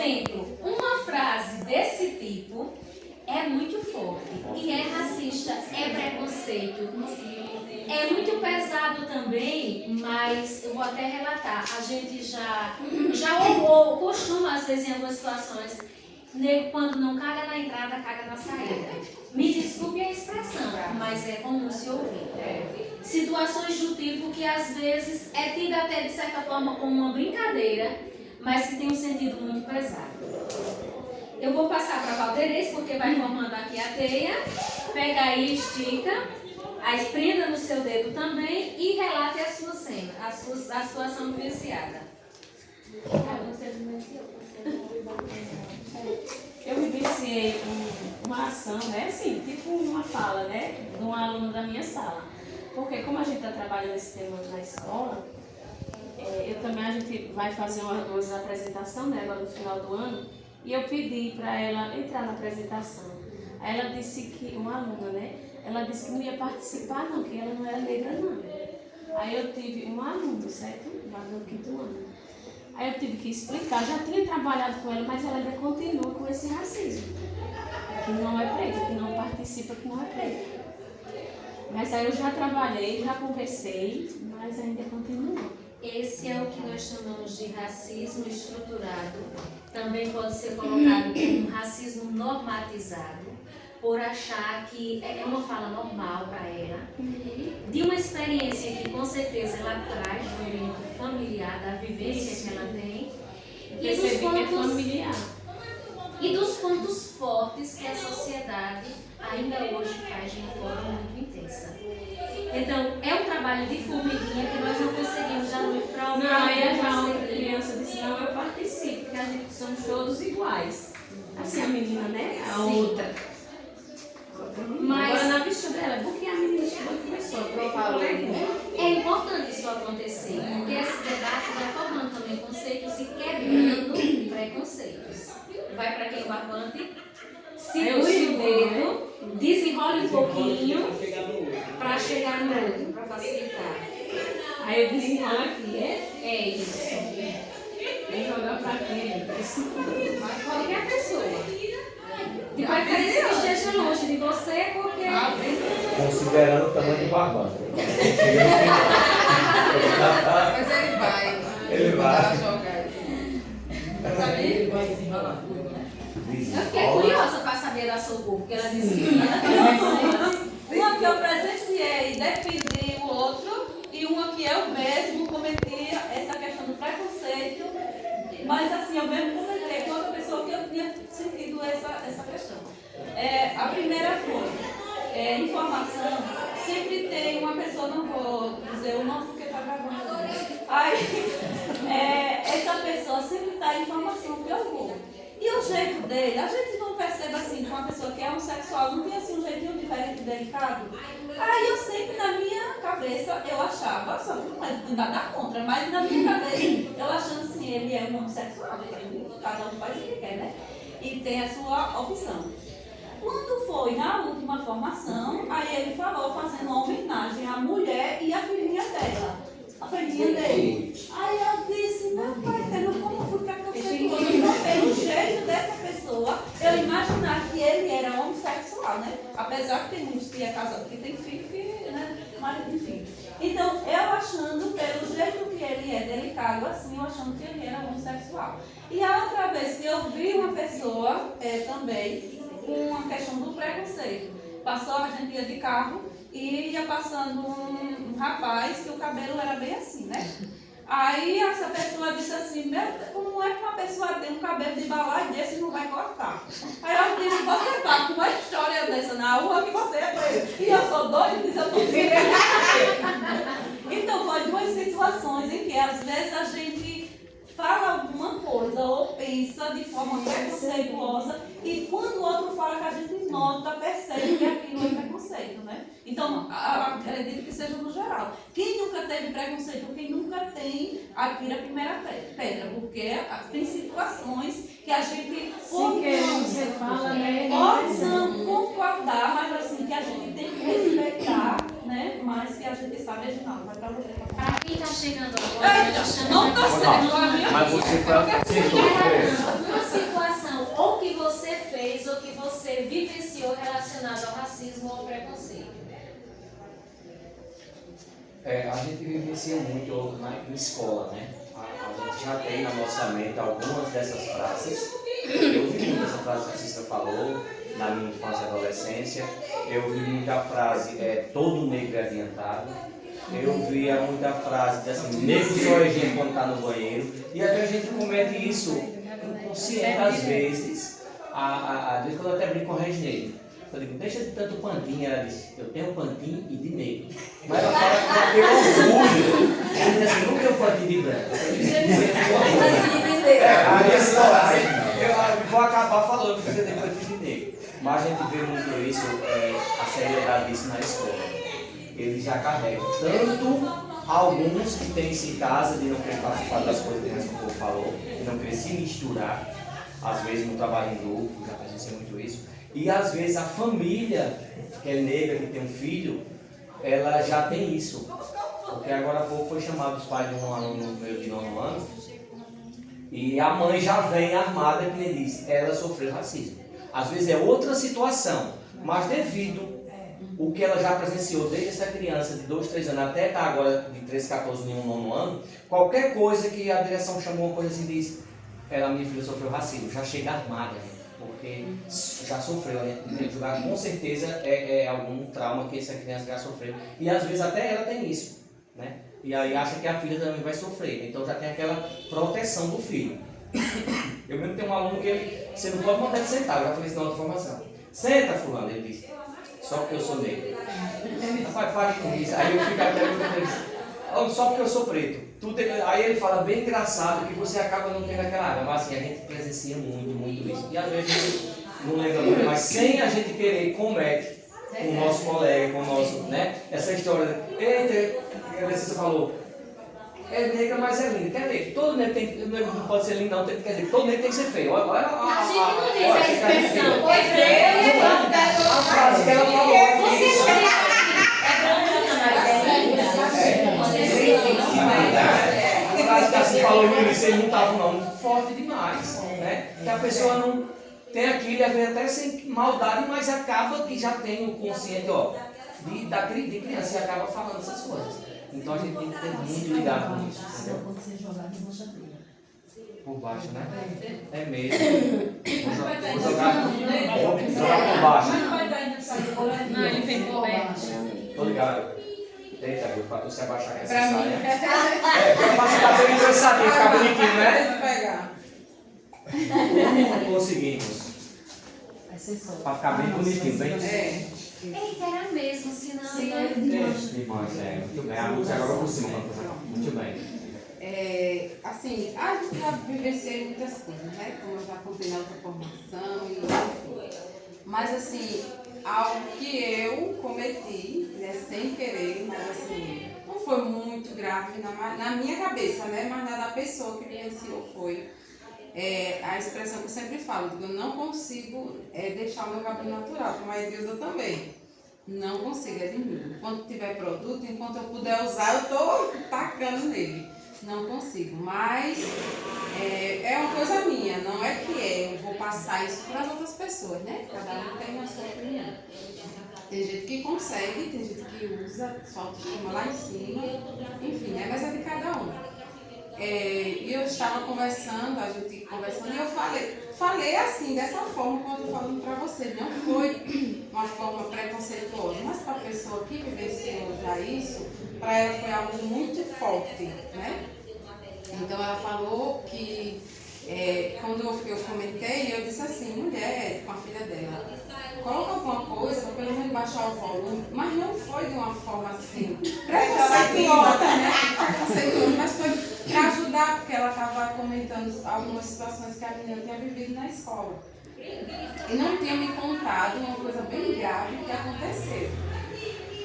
exemplo, uma frase desse tipo é muito forte e é racista, é preconceito, é muito pesado também, mas eu vou até relatar, a gente já ou costuma às vezes em algumas situações, nego quando não caga na entrada, caga na saída. Me desculpe a expressão, mas é comum se ouvir. Situações do tipo que às vezes é tida até de certa forma como uma brincadeira, mas que tem um sentido muito pesado. Eu vou passar para a Valderez, porque vai formando aqui a teia. Pega aí, estica, aí prenda no seu dedo também e relate a sua cena, a situação vivenciada. Eu vivenciei uma ação, né? Assim, tipo uma fala, né? De um aluno da minha sala. Porque como a gente está trabalhando esse tema na escola, a gente vai fazer umas apresentações, né? Agora no final do ano. E eu pedi para ela entrar na apresentação. Aí ela disse que, uma aluna, né? Ela disse que não ia participar não, que ela não era negra não. Aí eu tive um aluno, certo? Lá no 5º ano. Aí eu tive que explicar, já tinha trabalhado com ela, mas ela ainda continua com esse racismo. Que não é preta, que não participa, que não é preta. Mas aí eu já trabalhei, já conversei, mas ainda continua. Esse é o que nós chamamos de racismo estruturado. Também pode ser colocado como um racismo normatizado, por achar que é uma fala normal para ela, de uma experiência que com certeza ela traz do ambiente familiar, da vivência que ela tem, e dos pontos fortes que a sociedade ainda hoje faz de uma forma muito intensa. Então, é um trabalho de formiguinha que nós não conseguimos dar muito para Não, aí a criança disse, não, eu participo, porque a gente somos todos iguais. Assim a menina, né? A outra. Mas agora na vista dela, porque a menina começou a provar é importante isso acontecer, porque esse debate vai formando também conceitos e quebrando preconceitos. Vai para aquele barbante, segure o dedo, desenrole um pouquinho para chegar no outro, para facilitar. Aí eu desenrolo aqui, É isso. E jogar para aquele. Mas qualquer pessoa. De preferência que esteja longe de você, porque... Considerando o tamanho do barbante. Mas ele vai. Ele vai. Jogar. Ele vai desenrolar. Eu fiquei curiosa para saber da Socorro, porque ela disse que ia. Uma que eu presenciei defendi o outro e uma que eu mesmo cometi essa questão do preconceito, mas assim, eu mesmo comentei com outra pessoa que eu tinha sentido essa questão. A primeira foi, informação, sempre tem uma pessoa, não vou dizer o nome porque está gravando. Aí, essa pessoa sempre está em informação que eu vou. E o jeito dele, a gente não percebe assim, com uma pessoa que é homossexual, não tem assim um jeitinho diferente, delicado. Aí eu sempre na minha cabeça, eu achava, só que não é nada contra, mas na minha cabeça, eu achando assim, ele é um homossexual, cada um faz o que quer, né? E tem a sua opção. Quando foi na última formação, aí ele falou fazendo uma homenagem à mulher e à filhinha dela. A filhinha dele. Aí eu disse, meu pai, como eu fui preconceituoso, pelo jeito dessa pessoa, eu imaginar que ele era homossexual, né? Apesar que tem muitos que é casado, que tem filho, que, né? Mas enfim. Então, eu achando, pelo jeito que ele é delicado assim, eu achando que ele era homossexual. E a outra vez que eu vi uma pessoa também com uma questão do preconceito. Passou, a gente ia de carro e ia passando um rapaz que o cabelo era bem assim, né? Aí essa pessoa disse assim, meu Deus, como é que uma pessoa tem um cabelo de balaio desse e não vai cortar? Aí eu disse, você vai com uma história dessa na rua que você é preso. E eu sou doida e disse, eu tô Então foi duas situações em que às vezes a gente fala alguma coisa ou pensa de forma preconceituosa e quando o outro fala que a gente nota, percebe que aquilo é preconceito, né? Então, acredito que seja no geral. Quem nunca teve preconceito, quem nunca tem, atira a primeira pedra, porque tem situações que a gente pode não concordar, mas assim, que a gente tem que respeitar, né? Mas que a gente sabe, Reginaldo, vai pra você. Para quem está chegando agora, Não está certo, a minha Mas você foi acertou, A gente vivencia muito na escola, né? A gente já tem na nossa mente algumas dessas frases. Eu ouvi muito essa frase que a Cícera falou na minha infância e adolescência. Eu ouvi muita frase, todo negro é adiantado. Eu ouvia muita frase, assim, negro só é gente quando está no banheiro. E até a gente comete isso inconsciente às vezes. Às vezes quando eu até brinco com a Reginei. Eu digo, deixa de tanto pantinho. Ela disse, eu tenho pantinho e de negro. Mas ela fala que eu tenho orgulho. Ela diz assim, não tenho pantinho de branco. Eu vou acabar falando que você tem pantinho de negro. Mas a gente vê muito isso, a seriedade disso na escola. Eles já carregam tanto alguns que têm isso em casa, de não querer participar das coisas que o povo falou, de não querer se misturar, às vezes no trabalho em grupo, já presenciei muito isso. E às vezes a família, que é negra, que tem um filho, ela já tem isso. Porque agora há pouco foi chamado os pais de um aluno meu de 9º ano, e a mãe já vem armada que ele diz, ela sofreu racismo. Às vezes é outra situação, mas devido o que ela já presenciou desde essa criança de 2, 3 anos até estar agora de 13, 14, em 9º ano, qualquer coisa que a direção chamou uma coisa assim, diz, minha filha sofreu racismo, já chega armada, porque já sofreu, a gente tem que julgar, com certeza é algum trauma que essa criança já sofreu. E às vezes até ela tem isso, né? E aí acha que a filha também vai sofrer, então já tem aquela proteção do filho. Eu mesmo tenho um aluno que você não pode mandar ele sentar, eu já falei isso na outra formação. Senta, fulano, ele disse, só porque eu sou negro. Rapaz, pare com isso. Aí eu fico até só porque eu sou preto. Aí ele fala bem engraçado que você acaba não tendo aquela área, mas assim, a gente presencia muito isso. E às vezes a gente não lembra muito, mas sem a gente querer, comete com o nosso colega, com o nosso, né? Essa história, eita, a Cícera falou, é negra, mas é linda. Quer dizer, todo negro não pode ser lindo, não. Quer dizer, todo negro tem que ser feio. Olha A gente não diz a expressão, é feio, a frase que ela falou é isso. A frase que assim falou no início, eles não estavam não, forte demais, né? Que a pessoa não tem aquilo, e às vezes até sem maldade, mas acaba que já tem o consciente, de criança, e acaba falando essas coisas. Então a gente tem que ter muito ligado com isso, entendeu? Por baixo, né? É mesmo. Vou jogar por baixo. Não, ele vem por perto. Tô ligado. Eita, viu? Pra tu se abaixar com essa saia. Pra ficar bem engraçadinho, ficar bonitinho, né? Conseguimos. Pra ficar bem bonitinho, bem. Eita, era mesmo, senão... Irmãs, muito bem. A luz agora por cima. Muito bem. Assim, a gente já vivenciei muitas coisas, né? Como eu já contei na outra formação e enfim. Mas assim, algo que eu cometi, né, sem querer, mas assim, não foi muito grave na minha cabeça, né? Mas na da pessoa que vivenciou foi a expressão que eu sempre falo, eu não consigo deixar o meu cabelo natural, como a Edilza também. Não consigo, é de mim. Quando tiver produto, enquanto eu puder usar, eu tô tacando nele. Não consigo, mas é uma coisa minha, não é que eu vou passar isso para as outras pessoas, né? Cada um tem a sua opinião. Tem gente que consegue, tem gente que usa, sua autoestima lá em cima, enfim, mas é de cada um. E eu estava conversando, a gente conversando, e eu falei assim, dessa forma, quando eu estou falando para você, não foi uma forma preconceituosa, mas para a pessoa que vivenciou já isso, para ela foi algo muito forte, né? Então ela falou que, quando eu comentei, eu disse assim, mulher, com a filha dela, coloca alguma coisa para pelo menos baixar o volume, mas não foi de uma forma assim, preconceituosa, né? Preconceituosa, mas foi para ajudar, porque ela estava comentando algumas situações que a menina tinha vivido na escola. E não tinha me contado uma coisa bem grave que aconteceu.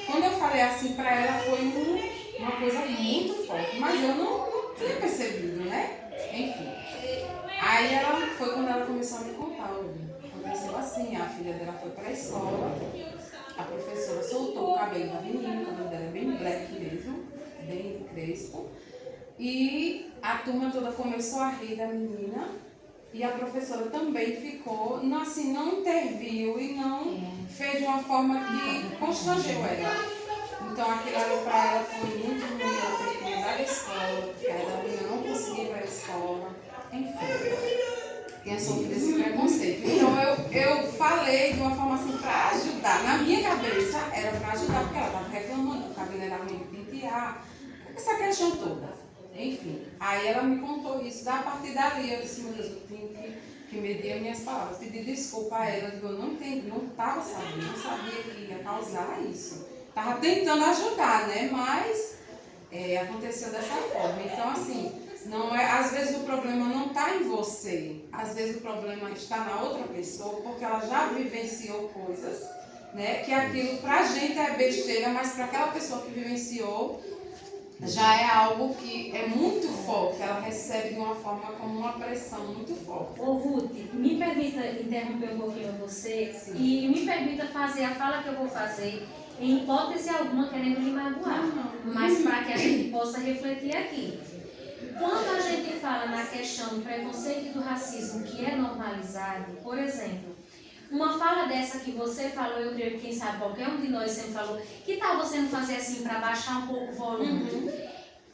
Quando eu falei assim para ela, foi uma coisa muito forte, mas eu não tinha percebido, né? Enfim. Aí foi quando ela começou a me contar, aconteceu assim, a filha dela foi para a escola, a professora soltou o cabelo da menina, o cabelo dela é bem black mesmo, bem crespo, e a turma toda começou a rir da menina, e a professora também ficou, assim, não interviu e não fez de uma forma que constrangeu ela. Então aquilo ali para ela foi muito ruim, ela teve que mudar da escola, porque ela não conseguia ir para a escola, enfim. Tinha sofrido esse preconceito. Então eu falei de uma forma assim para ajudar. Na minha cabeça era para ajudar, porque ela estava reclamando, que o cabelo era ruim de pentear, essa questão toda. Enfim, aí ela me contou isso. Da partir dali eu disse, meu Deus, eu tenho que medir as minhas palavras. Pedi desculpa a ela, eu não entendi, não estava sabendo, não sabia que ia causar isso. Estava tentando ajudar, né? Mas aconteceu dessa forma. Então, assim, não é, às vezes o problema não está em você, às vezes o problema está na outra pessoa, porque ela já vivenciou coisas, né? Que aquilo pra gente é besteira, mas para aquela pessoa que vivenciou, já é algo que é muito forte, ela recebe de uma forma como uma pressão muito forte. Ô Ruth, me permita interromper um pouquinho você. Sim. E me permita fazer a fala que eu vou fazer, em hipótese alguma querendo lhe magoar, mas para que a gente possa refletir aqui. Quando a gente fala na questão do preconceito e do racismo que é normalizado, por exemplo, uma fala dessa que você falou, eu creio que quem sabe qualquer um de nós sempre falou, que tal você não fazer assim para baixar um pouco o volume?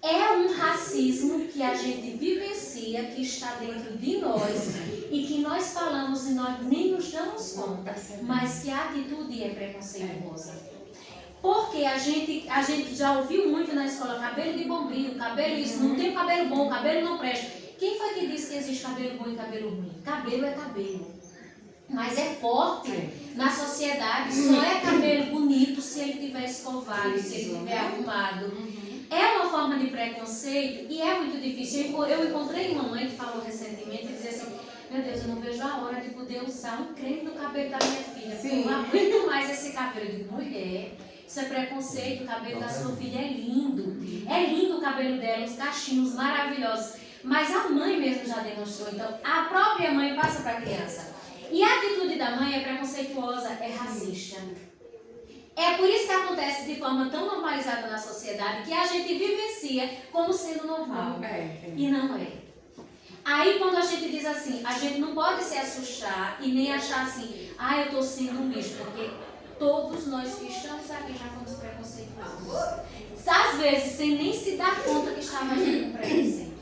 É um racismo que a gente vivencia, que está dentro de nós e que nós falamos e nós nem nos damos conta, mas que a atitude é preconceituosa. Porque a gente já ouviu muito na escola, cabelo de bombril, cabelo isso, não tem cabelo bom, cabelo não presta. Quem foi que disse que existe cabelo bom e cabelo ruim? Cabelo é cabelo. Mas é forte na sociedade, só é cabelo bonito se ele tiver escovado, se ele tiver arrumado. É uma forma de preconceito e é muito difícil. Eu encontrei uma mãe que falou recentemente e dizia assim, meu Deus, eu não vejo a hora de poder usar um creme no cabelo da minha filha, porque eu não aguento mais esse cabelo. Eu digo, mulher, isso é preconceito, o cabelo da sua filha é lindo. É lindo o cabelo dela, os cachinhos maravilhosos. Mas a mãe mesmo já demonstrou, então a própria mãe passa para a criança. E a atitude da mãe é preconceituosa, é racista. É por isso que acontece de forma tão normalizada na sociedade que a gente vivencia como sendo normal. E não é. Aí quando a gente diz assim, a gente não pode se assustar e nem achar assim, eu estou sendo um lixo, porque todos nós que estamos aqui já fomos preconceituosos. Às vezes, sem nem se dar conta que estava agindo com preconceito.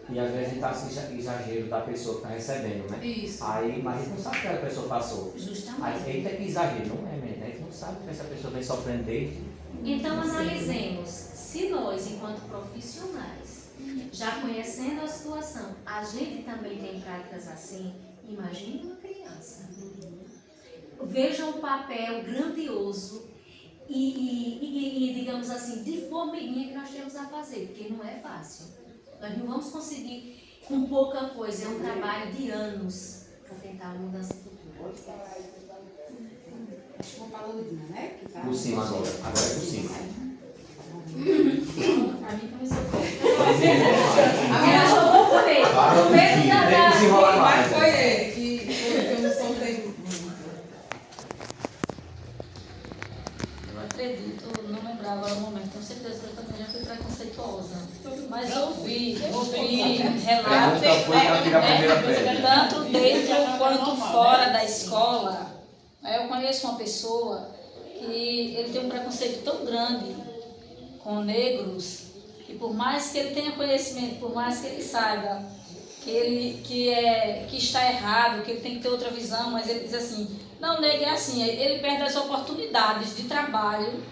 E às vezes está esse exagero da pessoa que está recebendo, né? Isso. Aí, mas a gente não sabe o que a pessoa passou. Justamente. Aí, eita, que exagero, não é mesmo? A gente não sabe que essa pessoa vem sofrendo desde. Então, analisemos. Se nós, enquanto profissionais, já conhecendo a situação, a gente também tem práticas assim, imagine uma criança. Vejam o papel grandioso e, digamos assim, de formiguinha que nós temos a fazer, porque não é fácil. Nós não vamos conseguir com pouca coisa, é um trabalho de anos para tentar uma mudança futura. Acho que vou para a Ludinha, né? Que tá Por cima agora é por cima. Para mim começou bom. A minha jogou por ele. O medo da desenrolar Mas mais. foi ele que eu não soltei muito. Eu acredito, não lembrar agora o momento, tenho certeza que eu também já fui preconceituosa. Mas ouvi relatos, tanto dentro quanto fora da escola. Eu conheço uma pessoa que ele tem um preconceito tão grande com negros, que por mais que ele tenha conhecimento, por mais que ele saiba que está errado, que ele tem que ter outra visão, mas ele diz assim, não, negro é assim, ele perde as oportunidades de trabalho,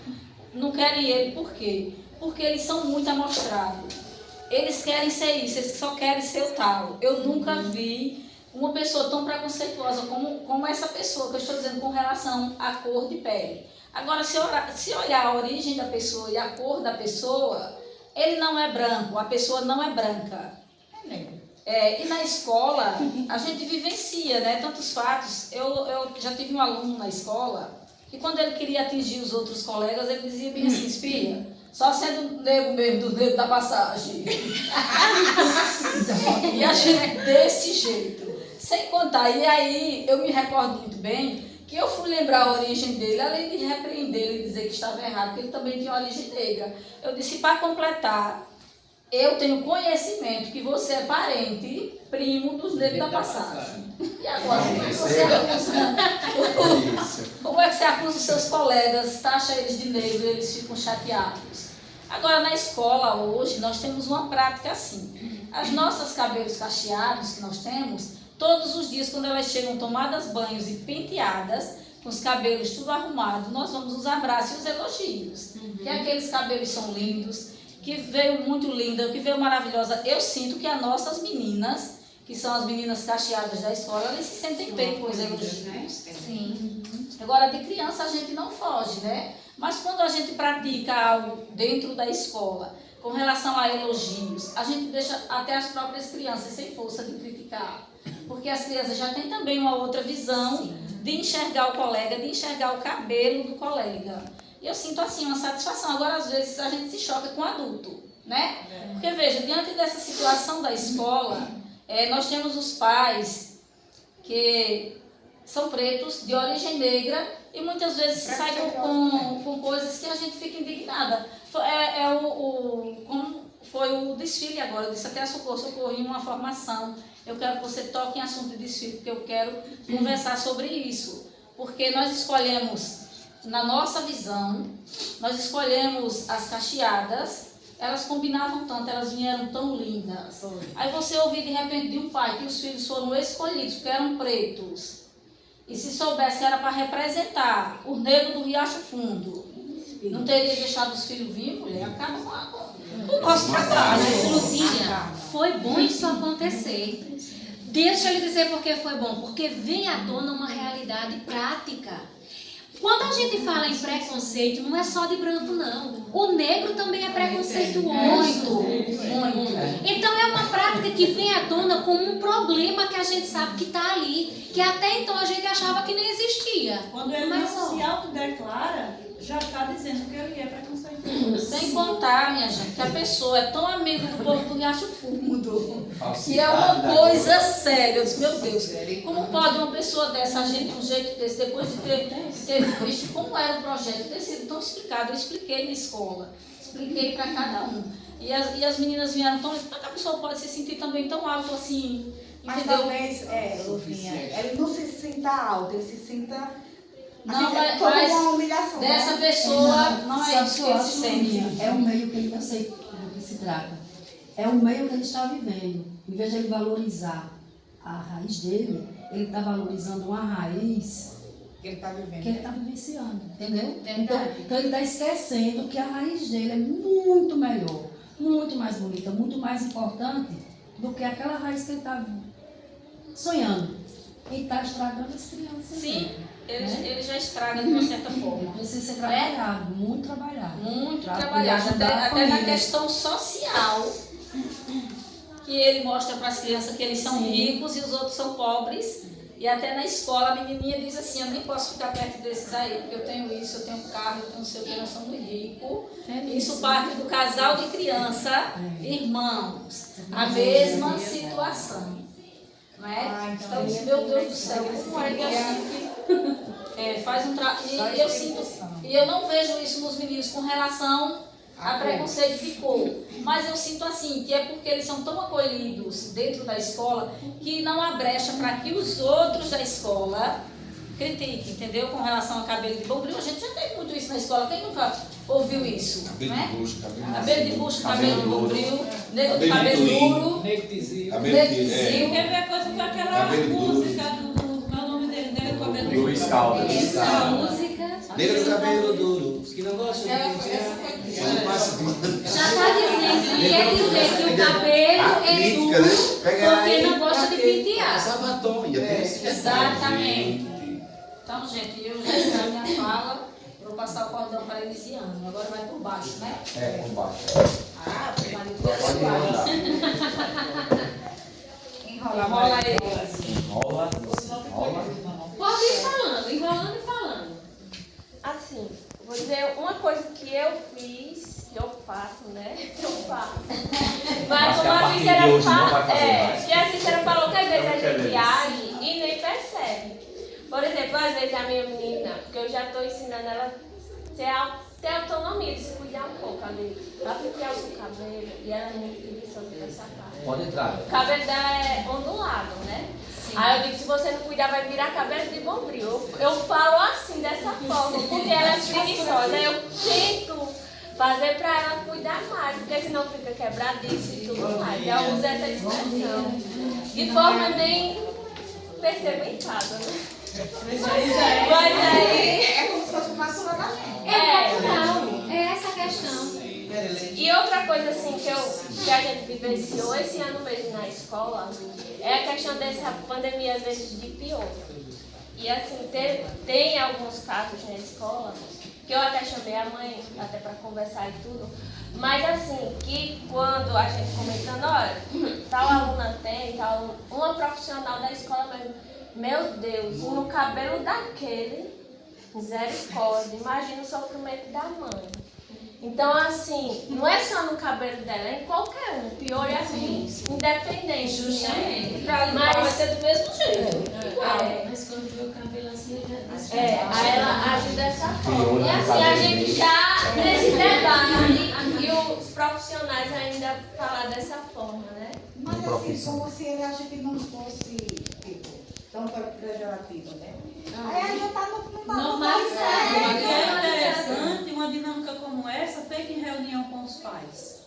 não querem ele, por quê? Porque eles são muito amostrados. Eles querem ser isso, eles só querem ser o tal. Eu nunca vi uma pessoa tão preconceituosa como essa pessoa que eu estou dizendo com relação à cor de pele. Agora, se olhar a origem da pessoa e a cor da pessoa, ele não é branco, a pessoa não é branca. E na escola, a gente vivencia, né, tantos fatos. Eu já tive um aluno na escola que quando ele queria atingir os outros colegas, ele dizia bem assim, espia, só sendo negro mesmo, do negro da passagem. E a gente desse jeito, sem contar. E aí, eu me recordo muito bem que eu fui lembrar a origem dele, além de repreender e dizer que estava errado, porque ele também tinha origem negra. Eu disse, para completar, eu tenho conhecimento que você é parente, primo dos negros da passagem. E agora, você acusa o Como é que você acusa os seus colegas, taxa eles de negro e eles ficam chateados? Agora, na escola hoje, nós temos uma prática assim. As nossas cabelos cacheados que nós temos, todos os dias, quando elas chegam tomadas banhos e penteadas, com os cabelos tudo arrumado, nós vamos os abraços e os elogios. Que aqueles cabelos são lindos, que veio muito linda, que veio maravilhosa. Eu sinto que as nossas meninas, que são as meninas cacheadas da escola, elas se sentem bem com os elogios. Sim. Agora, de criança a gente não foge, né? Mas quando a gente pratica algo dentro da escola, com relação a elogios, a gente deixa até as próprias crianças sem força de criticar. Porque as crianças já têm também uma outra visão de enxergar o colega, de enxergar o cabelo do colega. E eu sinto assim uma satisfação. Agora, às vezes, a gente se choca com o adulto, né? Porque, veja, diante dessa situação da escola, nós temos os pais que são pretos, de origem negra, e muitas vezes saem com coisas que a gente fica indignada. Como foi o desfile agora, eu disse até a Socorro, em uma formação, eu quero que você toque em assunto de desfile, porque eu quero conversar sobre isso. Porque nós escolhemos, na nossa visão, nós escolhemos as cacheadas, elas combinavam tanto, elas vieram tão lindas. Aí você ouvir de repente de um pai que os filhos foram escolhidos porque eram pretos, e se soubesse que era para representar o negro do Riacho Fundo, não teria deixado os filhos vir, mulher, acaba com o nosso trabalho. Mas, Luzinha, foi bom isso acontecer. Deixa eu lhe dizer por que foi bom. Porque vem à tona uma realidade prática. Quando a gente fala em preconceito, não é só de branco, não. O negro também é preconceituoso. Muito. Então é uma prática que vem à tona como um problema que a gente sabe que está ali. Que até então a gente achava que nem existia. Quando ele não se autodeclara, já está dizendo que ele é preconceituoso. Sem contar, minha gente, que a pessoa é tão amiga do povo do Riacho Fundo, que é uma coisa séria. Eu disse, meu Deus, como pode uma pessoa dessa agir de um jeito desse, depois de ter visto como era o projeto, ter sido tão explicado? Eu expliquei na escola, expliquei para cada um. E as meninas vieram tão... Como é que a pessoa pode se sentir também tão alto assim? Mas Entendeu? talvez, Luvinha, ele não se sinta alto, ele se sinta... Não, assim, mas uma humilhação, dessa né? pessoa não é Sabe isso que que eu ele acho, se sente. Luvinha? É o meio que ele, eu sei do que se trata. É o meio que ele está vivendo. Em vez de ele valorizar a raiz dele, ele está valorizando uma raiz Que ele está vivendo. que ele está vivenciando, entendeu? Verdade. Então ele está esquecendo que a raiz dele é muito melhor, muito mais bonita, muito mais importante do que aquela raiz que ele está sonhando. E está estragando as crianças. Sim, né? ele já estraga de uma certa forma. Precisa ser trabalhado, muito trabalhado. Muito Pra trabalhado, poder ajudar a até na família. questão social, que ele mostra para as crianças que eles são ricos e os outros são pobres. E até na escola a menininha diz assim, eu nem posso ficar perto desses aí, porque eu tenho isso, eu tenho um carro, eu tenho não sei o que, nós somos ricos. Isso parte do casal de criança, irmãos, a mesma situação. Não é? Então, meu Deus do céu, como é que a gente faz um trabalho... E eu sinto, e eu não vejo isso nos meninos com relação a preconceito de cor. Mas eu sinto assim, que é porque eles são tão acolhidos dentro da escola que não há brecha para que os outros da escola critiquem, entendeu? Com relação ao cabelo de bombril, a gente já teve muito isso na escola. Quem nunca ouviu isso? Cabelo Né? de bucho, Cabelo de bucho, cabelo de bombril, negro de Cabelo cabelo de duro, cabelo negro de de zio. Quer ver a coisa com aquela Cabelo duro. música qual é o nome dele? Negro com cabelo duro. Luiz Caldas. Essa música Negro do cabelo duro, os que não gostam de pentear, não passa já está dizendo, e quer dizer que o cabelo a é crítica, duro né? Pega porque aí, não gosta de pra quê? pentear. Passa batom, já tem esse Exatamente. Gente. Então, gente, eu já encerro minha fala, vou passar o cordão para a Elisiane. Agora vai por baixo, né? Por baixo. Ah, o marido Pode enrolar. enrola ele. Enrola. Enrola. Pode ir falando, enrolando e falando. Assim, vou dizer uma coisa que eu fiz, que eu faço, né? Que eu faço. Mas Acho que como a a partir de Cícera hoje não vai fazer mais. que a Cícera falou que às vezes a Eu quero gente isso. age e nem percebe. Por exemplo, às vezes a minha menina, que eu já estou ensinando ela a ter autonomia, de se cuidar um pouco ali. Ela pentear o seu cabelo e ela é muito preguiçosa dessa parte. Pode entrar. O cabelo dela é ondulado, né? Aí eu digo, se você não cuidar, vai virar cabelo de bombril. Eu falo assim, dessa forma, porque ela é preguiçosa. Eu tento fazer pra ela cuidar mais, porque senão fica quebradiço e tudo mais. Eu uso essa expressão. De forma bem percebentada, né? Mas aí... É como se fosse uma natural da gente. É natural, é essa a questão. E outra coisa assim que a gente vivenciou esse ano mesmo na escola é a questão dessa pandemia às vezes de pior. E assim, tem alguns casos na escola que eu até chamei a mãe até para conversar e tudo, mas assim, que quando a gente comentando, olha, tal aluna tem, tal uma profissional da escola mesmo, meu Deus, no cabelo daquele, misericórdia, imagina o sofrimento da mãe. Então, assim, não é só no cabelo dela, é em qualquer um. Pior é assim, independente. Justamente. Pra limpar vai ser do mesmo jeito. Mas quando vê o cabelo assim, Aí ela age dessa forma. E assim, a gente já, nesse debate, e os profissionais ainda falar dessa forma, né? Mas assim, como se ele acha que não fosse, tipo, tão pejorativo, né? Aí a gente tá no Normalizado. É, O que é interessante, uma dinâmica como essa, feita em reunião com os pais.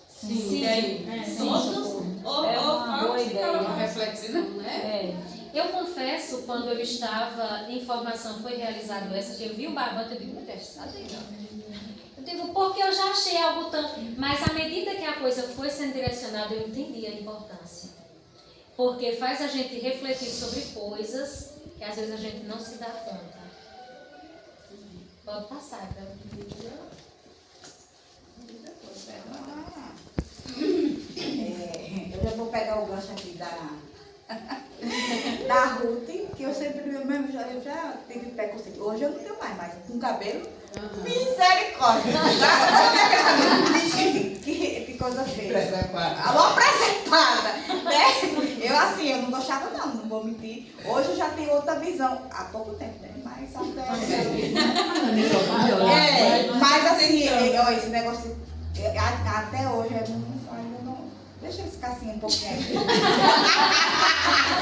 Sim. E aí, todos, ou falam se Uma reflexão, né? Eu confesso, quando eu estava em formação, foi realizado essa, que eu vi o barbante, eu digo, meu Deus, tá legal. Eu digo, porque eu já achei algo tão... Mas à medida que a coisa foi sendo direcionada, eu entendi a importância. Porque faz a gente refletir sobre coisas que às vezes a gente não se dá conta. Pode passar, para eu já vou pegar o gancho aqui da Ruth, que eu sempre mesmo eu já tive preconceito. Hoje eu não tenho mais, mas com cabelo, misericórdia. Que coisa feia. Alô, presepada, né? Eu assim, eu não gostava não vou mentir. Hoje eu já tenho outra visão. Há pouco tempo, né? Mas até... mas assim, ó, esse negócio, até hoje eu ainda não... Deixa eu ficar assim um pouquinho aqui.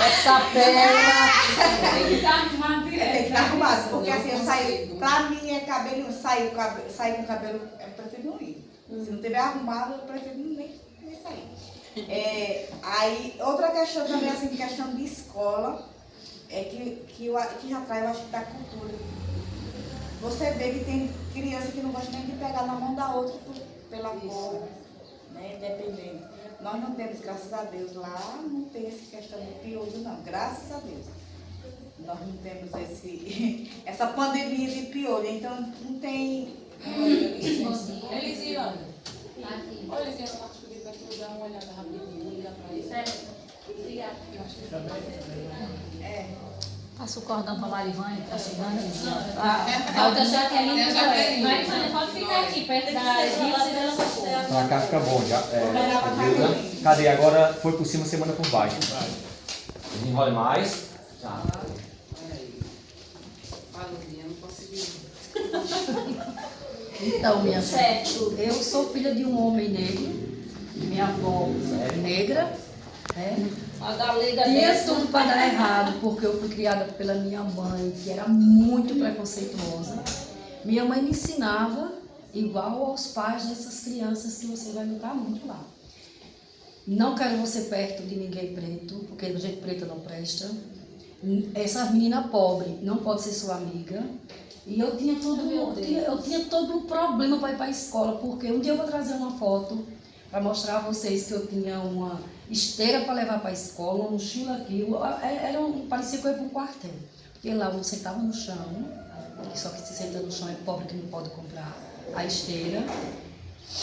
Essa perna. Tem que estar arrumado direto. Tem que estar arrumado, porque assim, eu saio, pra mim é cabelo, sair com cabelo, eu prefiro não ir. Se não tiver arrumado, eu prefiro nem sair. Aí, outra questão também, assim, questão de escola, é que já traz, eu acho que da cultura. Você vê que tem criança que não gosta nem de pegar na mão da outra pela cor, né, independente. Nós não temos, graças a Deus, lá não tem essa questão de piolho, não. Graças a Deus. Nós não temos essa pandemia de piolho, então não tem... Elisiane. Aqui. Olha, Elisiane, eu acho que eu vou dar uma olhada rapidinho, ligar para ele. Certo. Obrigada. Passa o cordão para a Marivane, tá chegando. a outra Jaqueline, Marivane, pode ficar aqui perto da Gilda. Pra cá fica bom já. Cadê? Agora foi por cima, semana por baixo. Desenrole mais. Tá. Valudinha, não consegui. Então, minha Certo. filha, eu sou filha de um homem negro, minha avó negra, né? A galega Tinha tudo para dar errado, porque eu fui criada pela minha mãe, que era muito preconceituosa. Minha mãe me ensinava igual aos pais dessas crianças que você vai notar muito lá. Não quero você perto de ninguém preto, porque do jeito preto não presta. Essa menina pobre não pode ser sua amiga. E eu tinha todo um problema para ir para a escola, porque um dia eu vou trazer uma foto para mostrar a vocês que eu tinha uma esteira para levar para a escola, uma mochila aqui. Parecia que eu ia para um quartel. Porque lá eu sentava no chão, só que se senta no chão é pobre que não pode comprar a esteira.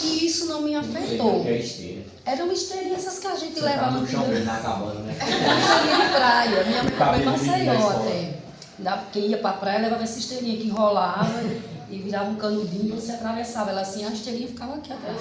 E isso não me afetou. Era uma esteirinha, essas que a gente leva no chão mesmo, na cabana, né? Esteirinha de praia. Minha mãe comprou em Maceió até. Quem ia para a praia levava essa esteirinha que enrolava e virava um canudinho e você atravessava. Ela assim, a esteirinha ficava aqui atrás.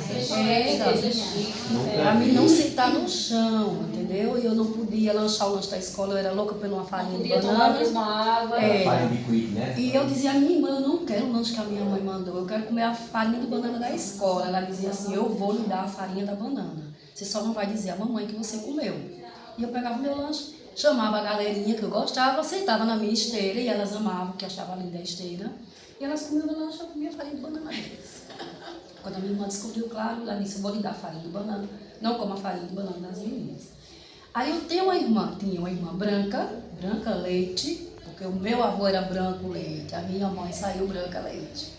Para mim não sentar no chão, entendeu? E eu não podia lanchar o lanche da escola, eu era louca por uma farinha de banana. Uma água. Farinha de quick, né? E eu dizia a minha irmã, eu não quero o lanche que a minha mãe mandou, eu quero comer a farinha de banana da escola. Ela dizia assim, eu vou lhe dar a farinha da banana. Você só não vai dizer a mamãe que você comeu. E eu pegava o meu lanche, chamava a galerinha que eu gostava, sentava na minha esteira e elas amavam, que achavam linda a esteira. E elas comiam no lanche, eu comia farinha de banana deles. Quando a minha irmã descobriu, claro, ela disse, eu vou lhe dar farinha de banana. Não coma farinha de banana das meninas. Aí eu tinha uma irmã branca leite, porque o meu avô era branco leite, a minha mãe saiu branca leite.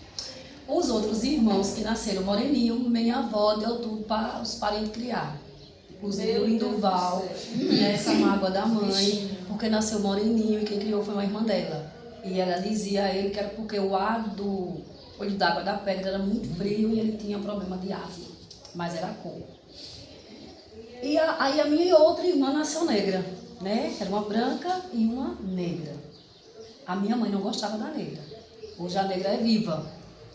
Os outros irmãos que nasceram moreninho, minha avó deu tudo para os parentes criar. Inclusive o Lindoval, essa mágoa da mãe, porque nasceu moreninho e quem criou foi uma irmã dela. E ela dizia a ele que era porque o ar do olho d'água da pedra era muito frio e ele tinha problema de asma, mas era cor. E aí a minha outra irmã nasceu negra, né? Era uma branca e uma negra. A minha mãe não gostava da negra. Hoje a negra é viva.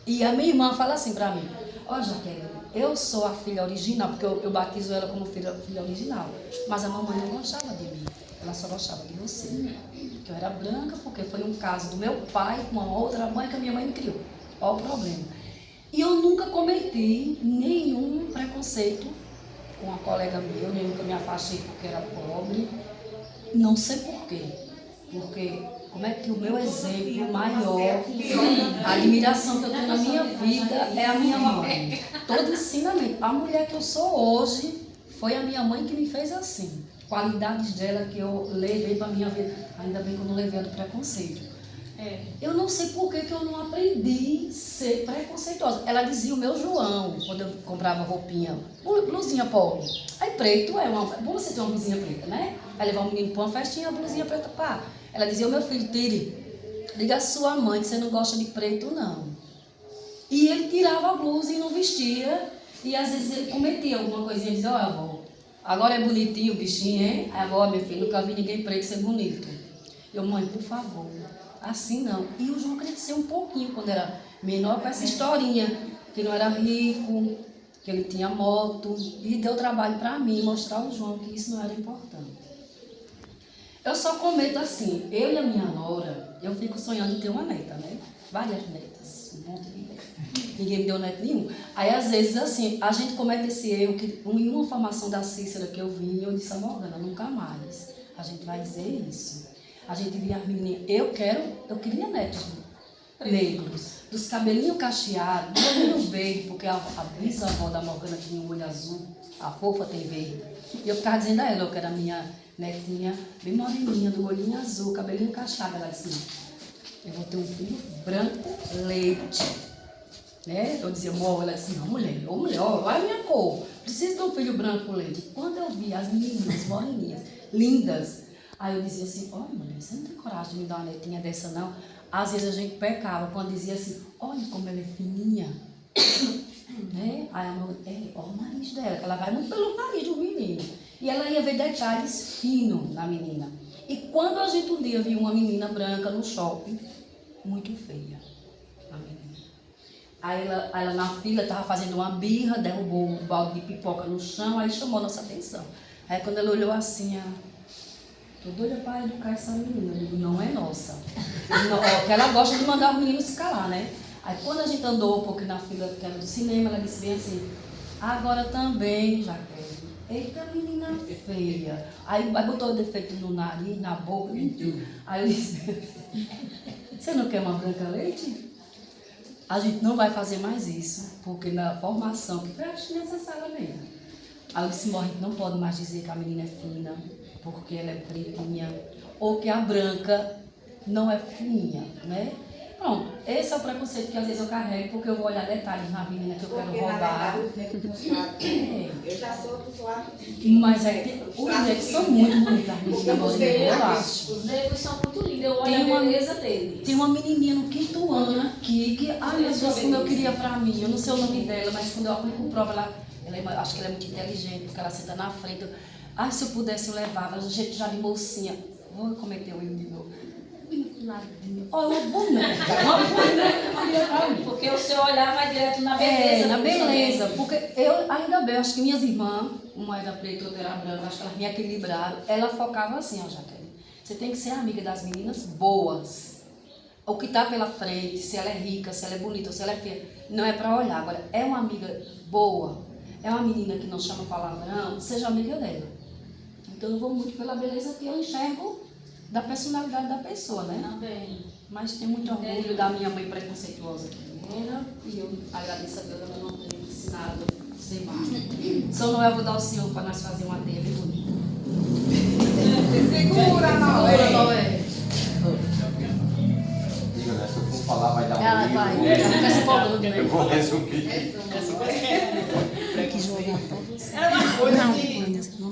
E a minha irmã fala assim pra mim, ó Jaqueline, eu sou a filha original, porque eu batizo ela como filha original, mas a mamãe não gostava de mim, ela só gostava de você. Que eu era branca porque foi um caso do meu pai com uma outra mãe que a minha mãe me criou. Olha o problema. E eu nunca cometi nenhum preconceito com uma colega minha, eu nunca me afastei porque era pobre. Não sei por quê. Porque como é que o meu exemplo maior, a admiração que eu tenho na minha vida é a minha mãe. Todo ensinamento. A mulher que eu sou hoje foi a minha mãe que me fez assim. Qualidades dela que eu levei para a minha vida. Ainda bem que eu não levei a do preconceito. Eu não sei por que eu não aprendi a ser preconceituosa. Ela dizia o meu João, quando eu comprava roupinha, blusinha pobre. Aí preto é uma... Bom você ter uma blusinha preta, né? Aí levar um menino para uma festinha, a blusinha preta, pá. Ela dizia, o meu filho, tire, diga a sua mãe que você não gosta de preto, não. E ele tirava a blusa e não vestia. E às vezes ele cometia alguma coisinha e dizia, ó, avó, agora é bonitinho o bichinho, hein? Aí, avó, meu filho, nunca vi ninguém preto ser bonito. Eu, mãe, por favor, assim não. E o João cresceu um pouquinho quando era menor com essa historinha, que não era rico, que ele tinha moto. E deu trabalho para mim mostrar ao João que isso não era importante. Eu só comento assim, eu e a minha nora, eu fico sonhando em ter uma neta, né? Várias netas, um monte de netas. Ninguém me deu neto nenhum. Aí, às vezes, assim, a gente comete esse erro, que em uma formação da Cícera que eu vi, eu disse a Morgana, nunca mais. A gente vai dizer isso. A gente via as menininhas, eu queria netos negros, dos cabelinhos cacheados, do olhinho verde, porque a bisavó da Morgana tinha um olho azul, a fofa tem verde. E eu ficava dizendo a ela, que era a minha netinha, bem moreninha, do olhinho azul, cabelinho cacheado. Ela disse, eu vou ter um filho branco leite. Né? Eu dizia, ela disse, não, mulher, olha a minha cor, preciso de um filho branco leite. Quando eu vi as meninas moreninhas, lindas, aí eu dizia assim, olha, mulher, você não tem coragem de me dar uma netinha dessa, não? Às vezes a gente pecava quando dizia assim, olha como ela é fininha. Né? Aí a mãe, olha o nariz dela, que ela vai muito pelo nariz do menino. E ela ia ver detalhes finos na menina. E quando a gente um dia viu uma menina branca no shopping, muito feia, a menina. Aí ela na fila estava fazendo uma birra, derrubou um balde de pipoca no chão, aí chamou nossa atenção. Aí quando ela olhou assim, tô doida para educar essa menina. Eu digo, não é nossa. Porque ela gosta de mandar os meninos se calar, né? Aí quando a gente andou um pouco na fila que era do cinema, ela disse bem assim, agora também, Jaqueline, eita menina feia. Aí botou o defeito no nariz, na boca, aí eu disse, você não quer uma branca leite? A gente não vai fazer mais isso, porque na formação, que foi acho necessária mesmo. Aí eu disse, a gente não pode mais dizer que a menina é fina, porque ela é pretinha, ou que a branca não é fininha, né? Pronto, esse é o preconceito que às vezes eu carrego, porque eu vou olhar detalhes na menina que eu quero roubar. Eu já sou do lado. Mas aí, os negros são muito bonitos, eu acho. Os negros são muito lindos, eu olho a beleza deles. Tem uma menininha no 5º ano aqui, que, ai meu Deus, como eu queria pra mim, eu não sei o nome dela, mas quando eu aplico prova, acho que ela é muito inteligente, porque ela senta na frente. Ai, se eu pudesse, eu levava, do jeito já de mocinha. Vou cometer o erro de novo. Olha, uma boneca pra mim. Porque o seu olhar vai direto na beleza. Na beleza. Porque eu, ainda bem, acho que minhas irmãs, uma era preta e outra era branca, acho que elas me equilibraram. Ela focava assim, ó, Jaqueline. Você tem que ser amiga das meninas boas. O que está pela frente, se ela é rica, se ela é bonita ou se ela é feia, não é para olhar. Agora, é uma amiga boa, é uma menina que não chama palavrão, seja amiga dela. Então eu vou muito pela beleza que eu enxergo da personalidade da pessoa, né? Também. Mas tenho muito orgulho da minha mãe preconceituosa que era, e eu agradeço a Deus ela não ter me ensinado a ser má. Só não eu vou dar ao Senhor para nós fazer uma teia bem bonita. Segura, Noé. Diga, né? Se eu for falar, vai dar um Ela livro. vai, ela fica se empolgando, né? Eu vou resumir. Era uma coisa que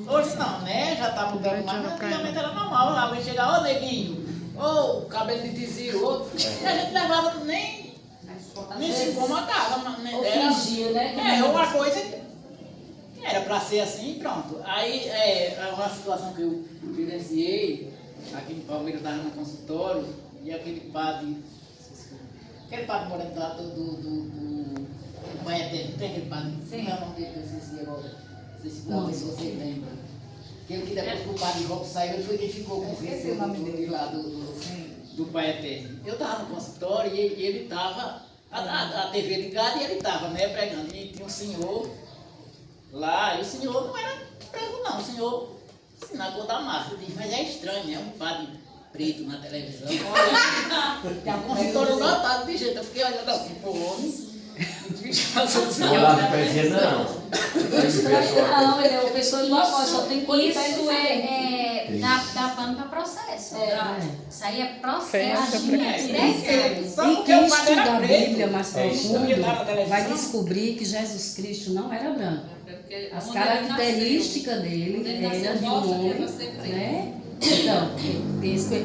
hoje não, né? Já tá mudando mais, mas antigamente era normal. Alguém chegava, ô neguinho, ô cabelo de desvio, outro. E a gente levava nem se incomodava. Ou Era, fingia, né? é uma coisa que era pra ser assim e pronto. Aí uma situação que eu vivenciei, aqui em Palmeiras, estava no consultório, e aquele padre morando lá do Pai Eterno, tem aquele padre, Sim. não é o nome dele que eu esqueci agora, não sei se talvez você lembra. Aquele que depois que o padre Rob saiu, ele foi quem ficou com o nome dele lá do Pai Eterno. Eu estava no consultório e ele estava, a TV ligada e ele estava, né, pregando. E tinha um senhor lá, e o senhor não era prego não, o senhor na cor da massa. Eu disse, mas é estranho, é um padre preto na televisão. Olha, o consultório lotado de jeito, eu fiquei olhando assim, pô, homem. Não lá de poesia, não. Não, ele é uma pessoa igual a nós, só tem coisa Isso diferente. dá pano para processo. Isso aí é processo. Só E porque quem o padre era estuda a preto. Bíblia mais Isso, porque tá na profundo televisão. vai descobrir que Jesus Cristo não era branco. As Onde ele características dele Onde ele era nasceu, de um mostra que homem, ele vai ser preto. né? Então,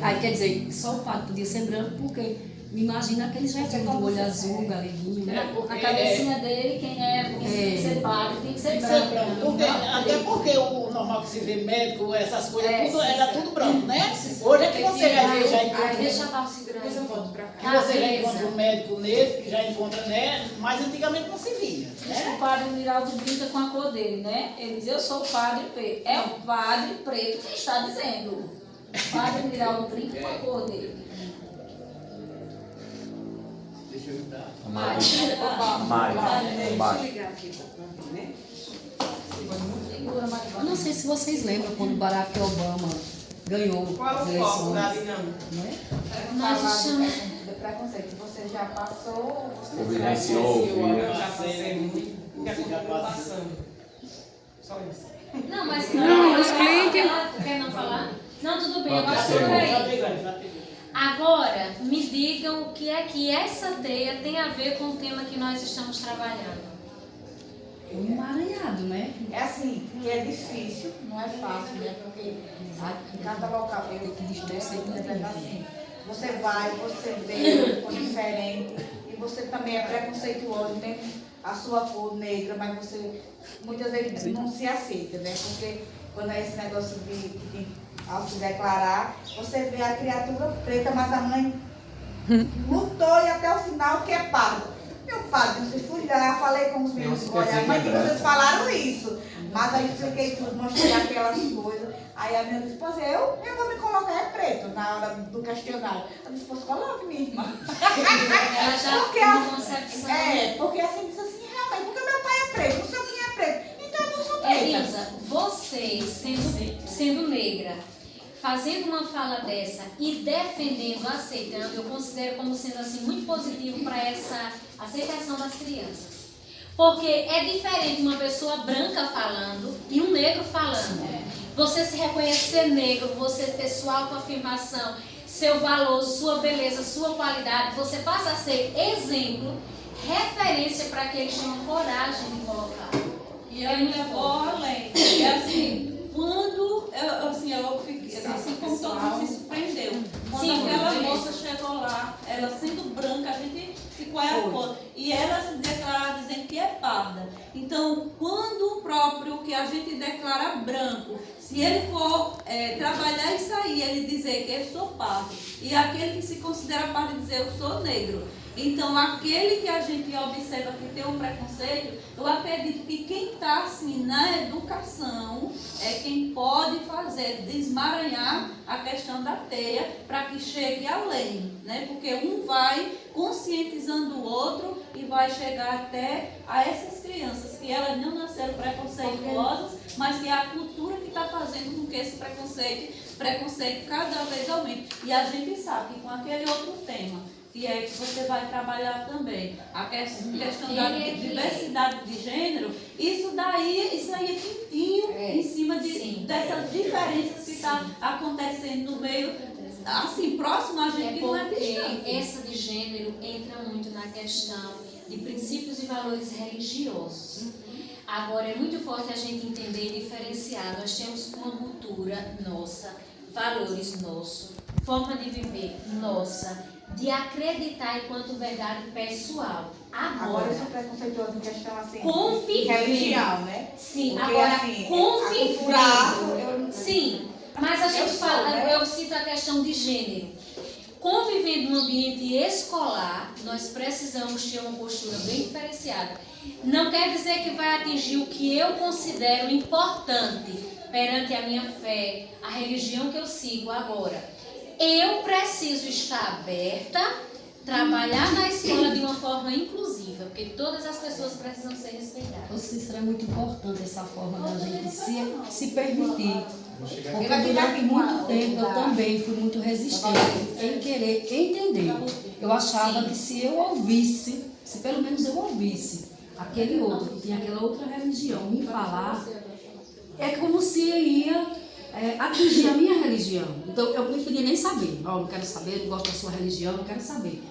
aí quer dizer, só o padre podia ser branco porque imagina aquele Jesus de olho azul, galeguinho, né? A cabecinha dele, quem é ser padre, tem que ser branco. Até porque o normal que se vê médico, essas coisas, tudo, era tudo branco, né? Hoje é que você já encontra. Deixa eu dar segurar aí. Que você já encontra um médico nesse, que já encontra, né? Mas antigamente não se via, né? O padre Miraldo brinca com a cor dele, né? Ele diz, eu sou o padre preto. É o padre preto que está dizendo. O padre Miraldo brinca com a cor dele. Deixa eu dar. Mário. Eu não sei se vocês lembram quando Barack Obama ganhou as eleições. Né? Nós estamos. De preconceito, você já passou? Você vivenciou, Não, mas não explique. Quer não falar? Não, tudo bem, agora segura aí. Agora, me digam o que é que essa teia tem a ver com o tema que nós estamos trabalhando. Um emaranhado, né? É assim, que é difícil, não é fácil, né? Porque em cada local eu assim. Você vai, você vê o diferente e você também é preconceituoso, tem a sua cor negra, mas você muitas vezes não se aceita, né? Porque quando é esse negócio de ao se declarar, você vê a criatura preta, mas a mãe lutou e até o final que é pardo. Meu padre, não se fui lá, falei com os meninos, olha, mãe, que vocês falaram isso. Mas aí expliquei tudo, mostrei aquelas coisas. Aí a minha disse, pois eu vou me colocar preto na hora do questionário. Eu disse, pois coloque, minha irmã. Ela já porque tem uma concepção. porque assim disse assim, realmente, porque meu pai é preto, não sei quem é preto. Então eu não sou preta. Elisa, você sendo negra, fazendo uma fala dessa e defendendo, aceitando, eu considero como sendo assim muito positivo para essa aceitação das crianças. Porque é diferente uma pessoa branca falando e um negro falando. Você se reconhecer negro, você ter sua autoafirmação, seu valor, sua beleza, sua qualidade, você passa a ser exemplo, referência para que eles tenham coragem de colocar. E ele levou além. É assim, quando eu fiquei assim como todo mundo se surpreendeu. Quando Sim, aquela sim. moça chegou lá, ela sendo branca, a gente ficou a cor. E ela se declara dizendo que é parda. Então, quando o próprio que a gente declara branco, se ele for trabalhar isso aí, ele dizer que eu sou pardo, e aquele que se considera pardo dizer eu sou negro, Então, aquele que a gente observa que tem um preconceito, eu acredito que quem está assim na educação é quem pode fazer, desmaranhar a questão da teia para que chegue além, né? Porque um vai conscientizando o outro e vai chegar até a essas crianças que elas não nasceram preconceituosas, mas que é a cultura que está fazendo com que esse preconceito cada vez aumente. E a gente sabe que com aquele outro tema, que é que você vai trabalhar também, a questão da diversidade de gênero, isso aí é tintinho em cima dessas diferenças que está acontecendo no meio, assim, próximo a gente, que não é distante. Essa de gênero entra muito na questão de princípios e valores religiosos. Agora, é muito forte a gente entender e diferenciar. Nós temos uma cultura nossa, valores nossos, forma de viver nossa, de acreditar enquanto verdade pessoal. Agora eu sou preconceituosa em questão assim, convivendo. religião, né? Sim, porque, agora assim, convivendo. Sim, mas a gente fala, né? eu cito a questão de gênero. Convivendo no ambiente escolar, nós precisamos ter uma postura bem diferenciada. Não quer dizer que vai atingir o que eu considero importante perante a minha fé, a religião que eu sigo agora. Eu preciso estar aberta, trabalhar na escola de uma forma inclusiva, porque todas as pessoas precisam ser respeitadas. Ô, Cícera, é muito importante essa forma da gente se permitir. Porque durante muito tempo eu também fui muito resistente em querer entender. Eu achava que se eu ouvisse, se pelo menos eu ouvisse aquele outro, que tinha aquela outra religião, me falar, é como se ia atingir a minha religião. Então eu preferia nem saber. Não quero saber, não gosto da sua religião, não quero saber.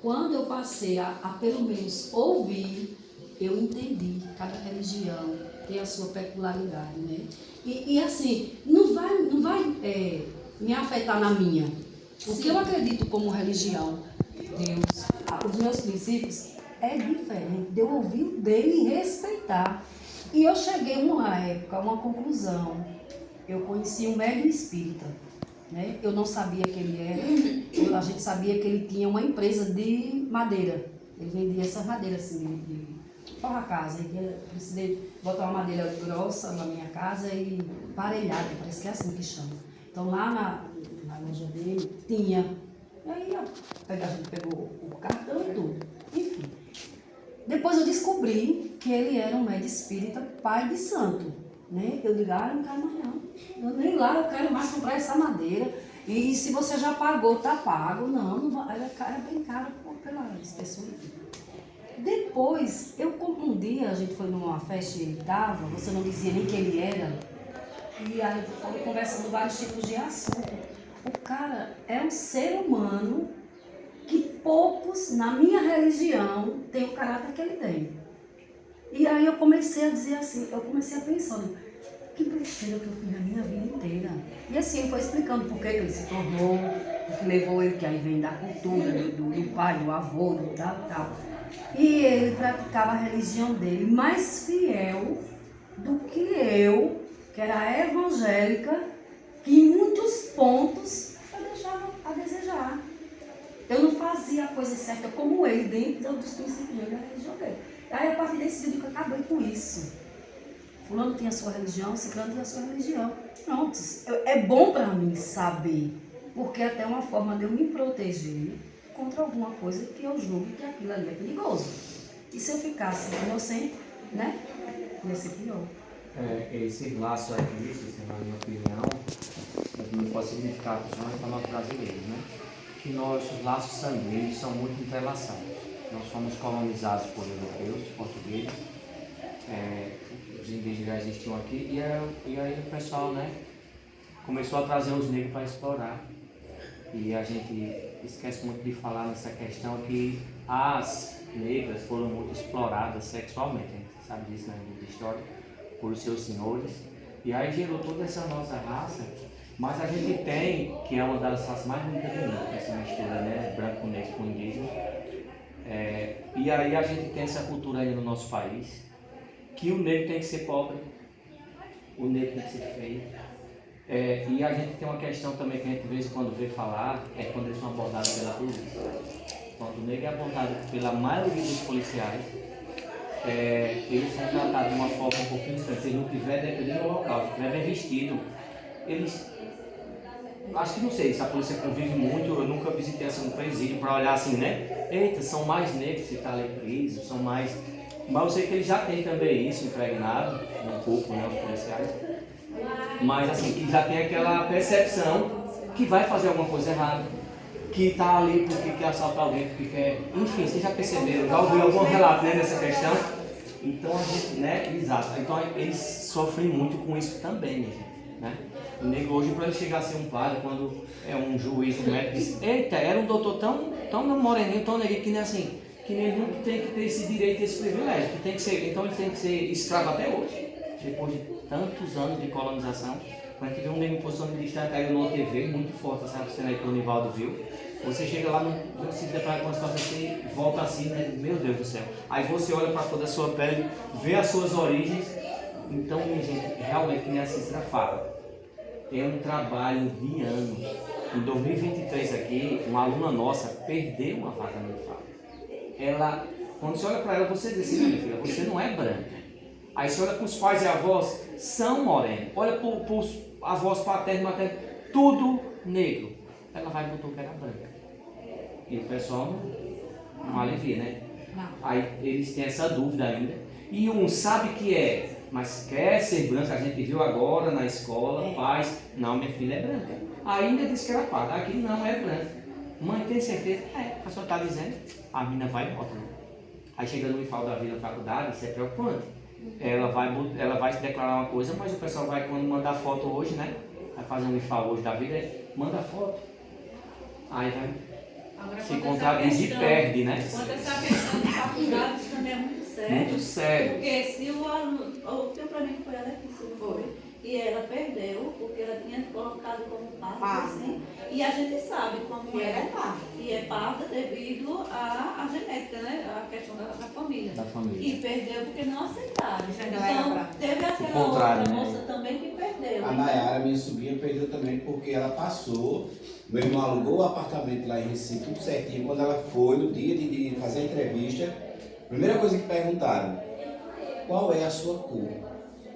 Quando eu passei a pelo menos ouvir, eu entendi. Cada religião tem a sua peculiaridade, né? E assim, não vai me afetar na minha. O que eu acredito como religião, Deus, os meus princípios, é diferente de eu ouvir o dele e respeitar. E eu cheguei numa época, a uma conclusão. Eu conheci um médium espírita, né? Eu não sabia quem ele era, a gente sabia que ele tinha uma empresa de madeira. Ele vendia essas madeiras assim, de forra casa. Eu precisei botar uma madeira grossa na minha casa e parelhada, parece que é assim que chama. Então lá na loja dele tinha. E aí a gente pegou o cartão e tudo. Enfim. Depois eu descobri que ele era um médium espírita, pai de santo. Né? Eu digo, não quero mais não. Eu nem lá, eu quero mais comprar essa madeira. E se você já pagou, tá pago. Não vai. Era bem caro pelas pessoas. Depois, um dia a gente foi numa festa e ele estava, você não dizia nem quem ele era. E aí foi conversando vários tipos de assunto. O cara é um ser humano que poucos, na minha religião, tem o caráter que ele tem. E aí eu comecei a dizer assim, eu comecei a pensar, que besteira que eu fiz na minha vida inteira. E assim, ele foi explicando por que ele se tornou, o que levou ele, que aí vem da cultura, do pai, do avô, do tal. E ele praticava a religião dele mais fiel do que eu, que era evangélica, que em muitos pontos eu deixava a desejar. Eu não fazia a coisa certa como ele, dentro dos princípios da religião dele. Aí, a partir desse dia, eu acabei com isso. Fulano tem a sua religião, Ciclano tem a sua religião. Pronto. É bom para mim saber, porque é até uma forma de eu me proteger contra alguma coisa que eu julgo que aquilo ali é perigoso. E se eu ficasse inocente, né? Ia ser pior. Esse laço arquivista, na minha opinião, não pode significar, principalmente para nós brasileiros, né? Que nossos laços sanguíneos são muito entrelaçados. Nós fomos colonizados por europeus, portugueses, os indígenas já existiam aqui, e aí o pessoal, né, começou a trazer os negros para explorar. E a gente esquece muito de falar nessa questão que as negras foram muito exploradas sexualmente, a gente sabe disso na história, por seus senhores. E aí gerou toda essa nossa raça, mas a gente tem, que é uma das raças mais bonitas do mundo, essa mistura, né, branco, negro com indígena. E aí a gente tem essa cultura aí no nosso país, que o negro tem que ser pobre, o negro tem que ser feio. E a gente tem uma questão também que a gente de vez em quando vê falar, quando eles são abordados pela polícia. Quando o negro é apontado pela maioria dos policiais, eles são tratados de uma forma um pouquinho diferente. Se ele não tiver, dependendo do local, se tiver bem vestido, eles... Acho que não sei se a polícia convive muito, eu nunca visitei assim um presídio para olhar assim, né? Eita, são mais negros que estão ali presos, são mais... Mas eu sei que eles já têm também isso impregnado no corpo, né, os policiais. Mas assim, que já tem aquela percepção que vai fazer alguma coisa errada, que está ali porque quer assaltar alguém, porque quer... Enfim, vocês já perceberam, já ouviram algum relato, né, nessa questão? Então a gente, né, exato. Então eles sofrem muito com isso também, minha gente, né? O negro hoje, para ele chegar a ser um padre, quando é um juiz, um médico, diz, eita, era um doutor tão moreninho, tão negro, que nem assim, que nem ele não tem que ter esse direito, esse privilégio, que tem que ser, então ele tem que ser escravo até hoje. Depois de tantos anos de colonização, quando a gente vê um negro em posição de destaque caiu numa TV muito forte, essa cena aí que o Nivaldo viu, você chega lá, se depara com uma situação assim, volta assim, né? Meu Deus do céu. Aí você olha para toda a sua pele, vê as suas origens, então, minha gente, realmente, que nem a Cícera fala, é um trabalho de anos. Em 2023 aqui, uma aluna nossa perdeu uma vaga no IFAP. Ela, quando você olha para ela, você diz assim, minha filha, você não é branca. Aí você olha para os pais e avós, são morenos. Olha para os avós paternos e maternos, tudo negro. Ela vai e botou que era branca. E o pessoal não alivia, né? Não. Aí eles têm essa dúvida ainda. E um sabe que é, mas quer ser branca. A gente viu agora na escola, pais, não, minha filha é branca. Ainda diz que era parda, aqui não é branca. Mãe, tem certeza? A senhora está dizendo. A menina vai e bota. Né? Aí chega no IFAL da vida na faculdade, isso é preocupante. Ela vai se declarar uma coisa, mas o pessoal vai, quando mandar foto hoje, né? Vai fazer um IFAL hoje da vida, manda foto. Aí vai Agora, se contradiz e perde, né? Quanto essa questão de faculdade, isso também é muito sério. Muito sério. Porque se o aluno, ou tem para mim que foi a Letícia, foi, e ela perdeu, porque ela tinha colocado como parda, assim, e a gente sabe como é, e é parda devido à genética, né? A questão da família. Da família. E perdeu porque não aceitaram. Então, Então, teve aquela outra né? moça também que perdeu. A Nayara, minha sobrinha, perdeu também porque ela passou. Meu irmão alugou o apartamento lá em Recife, tudo certinho. Quando ela foi, no dia de fazer a entrevista, a primeira coisa que perguntaram, qual é a sua cor?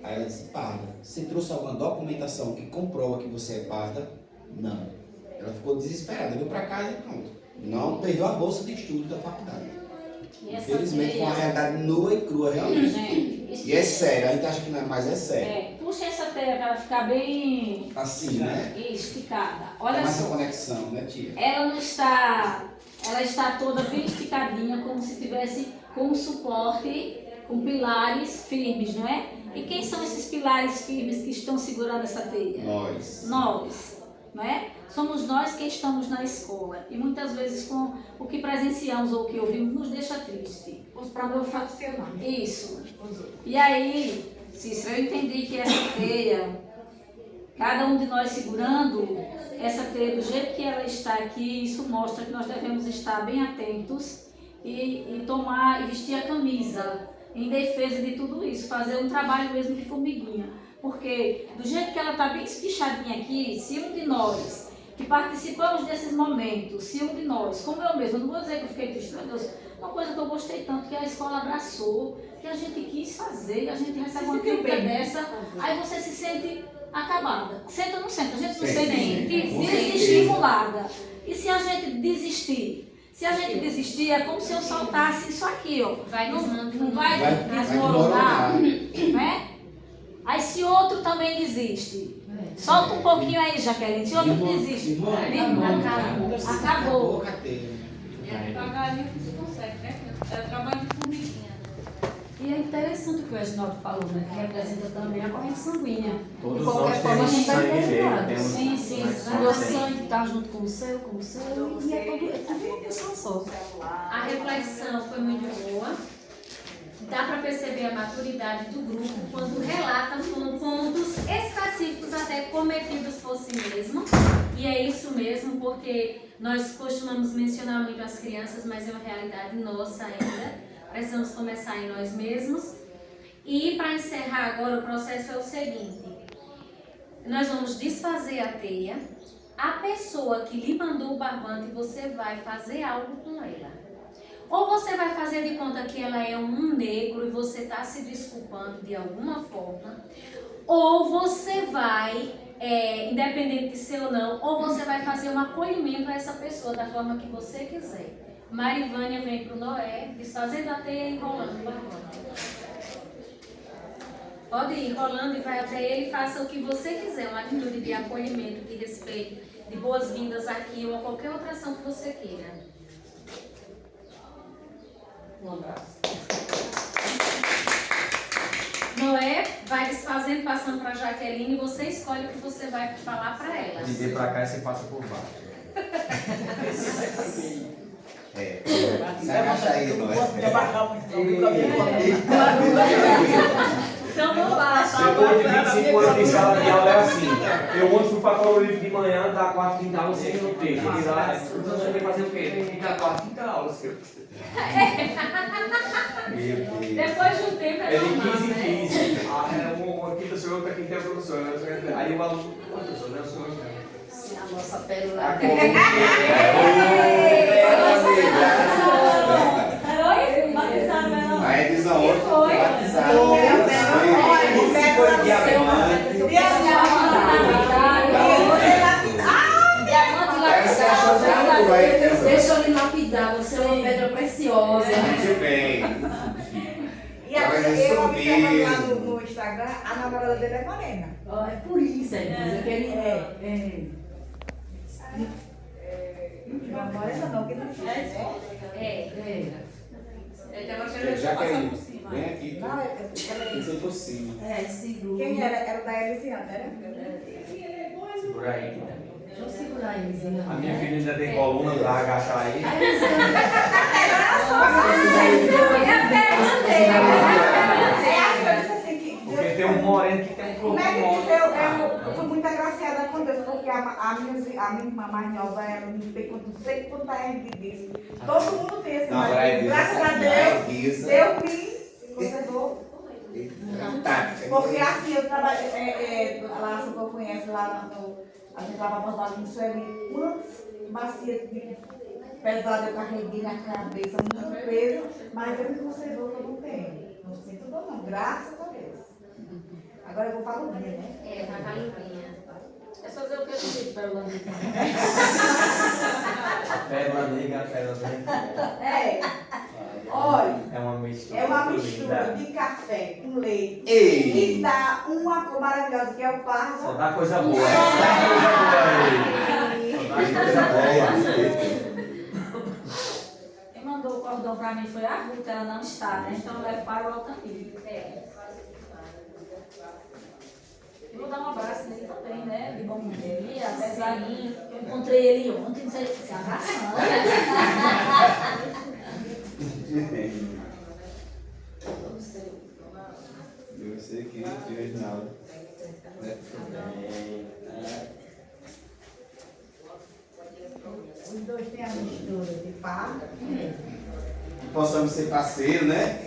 Aí ela disse, parda. Você trouxe alguma documentação que comprova que você é parda? Não. Ela ficou desesperada, veio para casa e pronto. Não perdeu a bolsa de estudo da faculdade. Infelizmente foi uma realidade nua e crua, realmente. Gente, e é sério, a gente acha que não é, mas é sério. Puxa essa teia para ela ficar bem assim, né? esticada. Olha mais só. essa conexão, né, tia? Ela está toda bem esticadinha, como se tivesse com um suporte, com pilares firmes, não é? E quem são esses pilares firmes que estão segurando essa teia? Nós. Nós, não é? Somos nós que estamos na escola. E muitas vezes com o que presenciamos ou o que ouvimos nos deixa triste. Os problemas faccionais. Isso. E aí, Cícera, eu entendi que essa teia, cada um de nós segurando essa teia do jeito que ela está aqui, isso mostra que nós devemos estar bem atentos e tomar e vestir a camisa em defesa de tudo isso, fazer um trabalho mesmo de formiguinha. Porque do jeito que ela está bem espichadinha aqui, se um de nós que participamos desses momentos, se um de nós, como eu mesma, não vou dizer que eu fiquei triste, meu Deus, uma coisa que eu gostei tanto, que a escola abraçou, que a gente quis fazer, e a gente recebe uma crítica dessa, aí você se sente acabada. Senta ou não senta? A gente não sente desestimulada. E se a gente desistir? Se a gente desistir, é como se eu soltasse isso aqui, ó. Não vai desmoronar, né? Aí se outro também desiste, solta um pouquinho aí, Jaqueline. Se outro desiste, acabou. Devagarinho que se consegue, né? É trabalho de formiguinha. E é interessante o que o Reginaldo falou, né? Que representa também a corrente sanguínea. Todos nós temos sangue dele. Sim, sim. O meu sangue está junto com o seu, e é tudo uma pessoa só. A reflexão foi muito boa. Dá para perceber a maturidade do grupo quando relata com pontos específicos até cometidos por si mesmo. E é isso mesmo, porque nós costumamos mencionar muito as crianças, mas é uma realidade nossa ainda. Precisamos começar em nós mesmos. E para encerrar agora, o processo é o seguinte. Nós vamos desfazer a teia. a pessoa que lhe mandou o barbante, você vai fazer algo com ela. Ou você vai fazer de conta que ela é um negro e você está se desculpando de alguma forma, ou você vai, independente de ser ou não, ou você vai fazer um acolhimento a essa pessoa da forma que você quiser. Marivânia vem para o Noé, desfazendo a teia e enrolando o barbante. Pode ir enrolando e vai até ele e faça o que você quiser, uma atitude de acolhimento, de respeito, de boas-vindas aqui ou qualquer outra ação que você queira. Um abraço. Noé vai desfazendo, passando para Jaqueline e você escolhe o que você vai falar para ela. De vir para cá e você passa por baixo. Se agacha aí, não é? Então não basta. Depois de 25 anos de sala de aula é assim. Eu ontem fui para Colorido de manhã, tá quarta, quinta aula, você no texto. Eu você vai fazer o quê? Fica quarta, quinta aula, seu. Depois de um tempo É de 15 em 15. Uma quinta sou eu, outra quinta é o professor. Aí o aluno, professor, não é o senhor não. Sim, a nossa pérola. Aí diz a outra, batizado. Deixa eu lhe lapidar, você é uma pedra preciosa. Muito bem. E agora eu observo lá no Instagram, a namorada dele é morena. É por isso, que ele Não, morena não, que não existe, né? Jaqueline, vem aqui. Não, Isso por cima. quem era? Era da Elisiana, era? Por aí. Deixa eu segurar aí, Lizinha. A minha filha ainda tem coluna pra agachar aí. Porque tem um moreno que tem um Como corpo é que moreno. eu fui muito agraciada com Deus, porque a minha irmã mais nova, ela não sei quanto é que disse. Todo mundo tem esse Não, agora marido. é Graças a Deus, Deus, Deus me conservou. Tá. Porque assim, eu trabalho, lá, se eu conheço, lá a gente trabalha no Sueli, quantas bacias pesadas eu carreguei na cabeça, muito peso, mas Deus me conservou que eu não tenho. Não sinto dor não, graças a Deus. Agora eu vou para o Lubinha, né? Vai para a Lubinha. É só dizer o que eu disse, pérola negra. Pérola negra, pérola negra. Olha, É uma mistura. é uma muito mistura linda. de café com leite Ei. e dá uma cor maravilhosa que é o Só pardo. dá coisa boa. Só dá coisa boa. Quem mandou o cordão pra mim foi a Ruth, ela não está, né? Então eu levo para o Altamiro. Eu vou dar um abraço nele também, né? De bom dia, pesadinho. Eu encontrei ele ontem, não sei se abraçando. Eu sei que Reginaldo. Os dois têm a mistura de pardo. Possamos ser parceiros, né?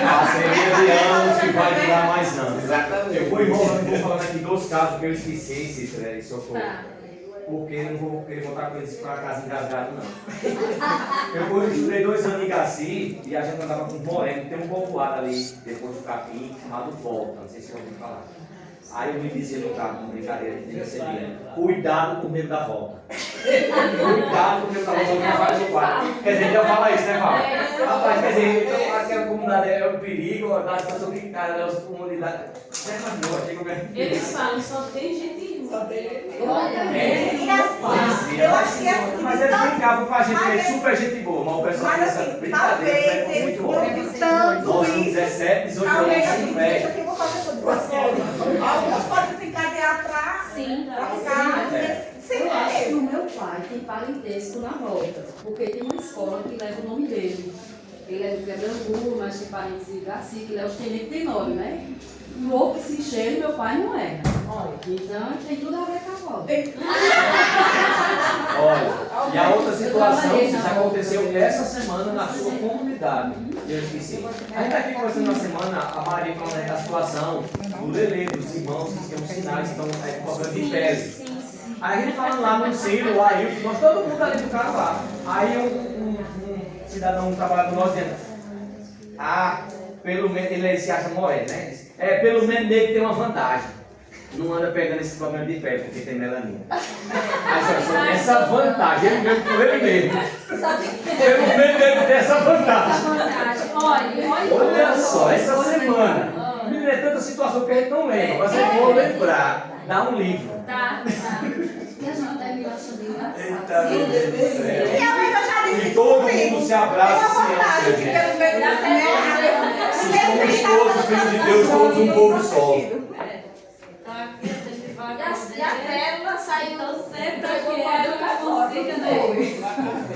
Parceria de anos que vai durar mais anos. Exatamente. Eu vou enrolando, vou falando aqui 2 casos que eu esqueci, Cícera e Socorro. Tá. Porque eu não vou querer voltar com eles para casa engasgado, não. Eu estudei 2 anos em Gaci e a gente andava com um moreno, tem um povoado ali, depois do capim, chamado Volta, não sei se você ouviu falar. Aí eu me dizia no carro, com brincadeira, que recebia, cuidado com o medo da volta. Cuidado com o medo da volta, não faz o quarto. Quer dizer, ele já fala isso, né, Val? Rapaz, quer dizer, então, aquela comunidade é o perigo, a situação que cara, as comunidades. Eles falam, só tem gente ruim. Eu acho que é assim, Mas eles brincavam com a gente, ele é super gente boa, mas o pessoal mas pensa assim, brincadeira, talvez é eles muito não bom. de tanto Nós com isso. 17, 18 Talvez anos, assim, ensino deixa médio. assim, vou fazer tudo. Alguns podem se encadear pra ficar sem Eu acho que medo. o meu pai tem parentesco na volta, porque tem uma escola que leva o nome dele. Ele é do Quebrangu, mas tem parentes de Gaci, que leva os tenentes tem nome, né? O outro que se encher, meu pai não é. Então tem tudo a ver com a volta. Olha, e a outra situação que já aconteceu essa semana na sua comunidade. Eu esqueci. A gente está aqui conversando na semana, a Maria falando da situação do Lelê, dos irmãos que têm os sinais, estão com problema de pele. Aí a gente falando lá no ensino, o Ailton, nós todo mundo ali do carro lá. Aí um cidadão, um trabalhador nosso dizendo, pelo menos, ele se acha moreno, né? Pelo menos ele tem uma vantagem. Não anda pegando esse problema de pele, porque tem melanina. Aí essa vantagem, ele mesmo por ele mesmo. Pelo menos ele tem essa vantagem. Olha só, essa semana. Menina, é tanta situação que a gente não lembra, mas eu vou lembrar. Dá um livro. Tá. E a gente termina achando engraçado. Eita, meu Deus do céu. E todo mundo se abraça assim, gente. Somos todos filhos de Deus, todos um povo só. E a pérola saiu Sempre aqui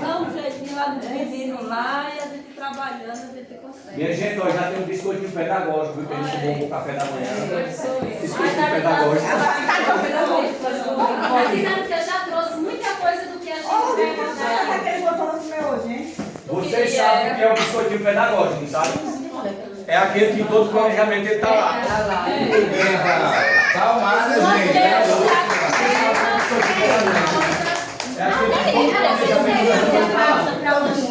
dá um jeitinho lá dos meninos lá e a gente trabalhando, a gente consegue. Minha gente, hoje já tem um biscoitinho pedagógico, viu? Que a gente tomou o café da manhã. Biscoitinho pedagógico. A dinâmica já trouxe muita coisa do que a gente vai contar. Aquele botou no meu hoje, hein? Vocês sabem o que é o biscoitinho pedagógico, não sabe? É aquele que em todo planejamento ele está lá. Calmado, gente. É aquele que em todo planejamento ele está lá.